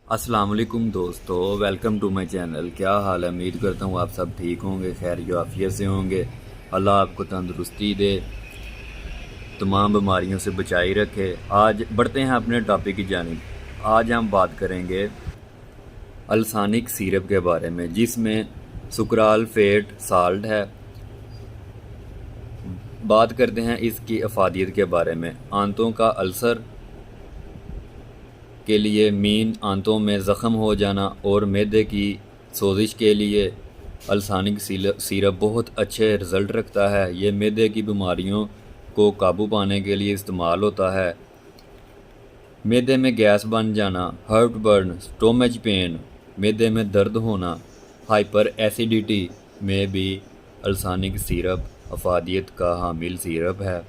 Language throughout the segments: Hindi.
अस्सलाम वालेकुम दोस्तों, वेलकम टू माय चैनल। क्या हाल है? उम्मीद करता हूँ आप सब ठीक होंगे, खैर आफियत से होंगे। अल्लाह आपको तंदुरुस्ती दे, तमाम बीमारियों से बचाई रखे। आज बढ़ते हैं अपने टॉपिक की जानिब। आज हम बात करेंगे अल्सानिक सिरप के बारे में, जिसमें सुकराल फेट साल्ट है। बात करते हैं इसकी अफादियत के बारे में। आंतों का अल्सर के लिए, मीन आंतों में ज़ख़म हो जाना और मैदे की सोजिश के लिए अल्सानिक सिरप बहुत अच्छे रिज़ल्ट रखता है। ये मैदे की बीमारियों को काबू पाने के लिए इस्तेमाल होता है। मैदे में गैस बन जाना, हार्ट बर्न, स्टोमच पेन, मैदे में दर्द होना, हाइपर एसिडिटी में भी अल्सानिक सिरप अफादियत का हामिल सिरप है।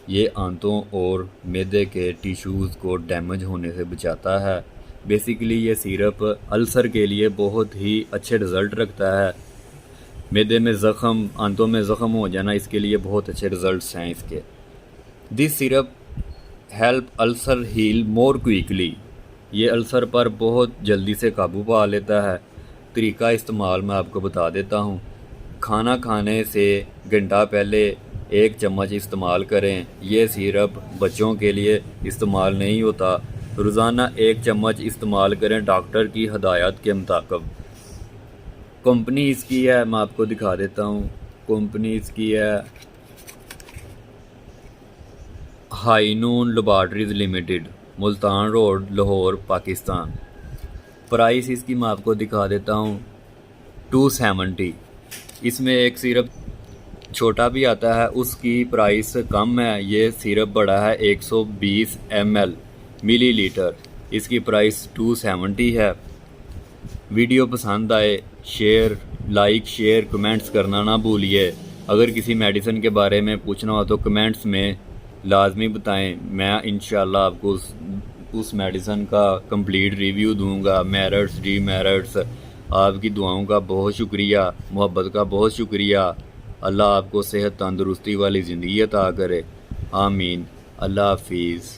ये आंतों और मैदे के टिश्यूज़ को डैमेज होने से बचाता है। बेसिकली ये सिरप अल्सर के लिए बहुत ही अच्छे रिज़ल्ट रखता है। मैदे में ज़ख़म, आंतों में ज़ख़म हो जाना, इसके लिए बहुत अच्छे रिज़ल्ट्स हैं इसके। This syrup help ulcer heal more quickly. ये अल्सर पर बहुत जल्दी से काबू पा लेता है। तरीका इस्तेमाल मैं आपको बता देता हूँ। खाना खाने से घंटा पहले 1 चम्मच इस्तेमाल करें। यह सिरप बच्चों के लिए इस्तेमाल नहीं होता। रोज़ाना 1 चम्मच इस्तेमाल करें डॉक्टर की हदायत के मुताबिक। कंपनी इसकी है, मैं आपको दिखा देता हूँ। कंपनी इसकी है Highnoon laboratories limited, Multan road, Lahore, Pakistan. Price इसकी मैं आपको दिखा देता हूँ, 270। इसमें एक सिरप छोटा भी आता है, उसकी प्राइस कम है। ये सिरप बड़ा है, 120 ml मिलीलीटर। इसकी प्राइस 270 है। वीडियो पसंद आए लाइक शेयर कमेंट्स करना ना भूलिए। अगर किसी मेडिसिन के बारे में पूछना हो तो कमेंट्स में लाजमी बताएं। मैं इंशाल्लाह आपको उस मेडिसिन का कंप्लीट रिव्यू दूंगा, मेरिट्स डीमेरिट्स। आपकी दुआओं का बहुत शुक्रिया, मोहब्बत का बहुत शुक्रिया। अल्लाह आपको सेहत तंदुरुस्ती वाली ज़िंदगी अता करे। आमीन। अल्लाह हाफिज़।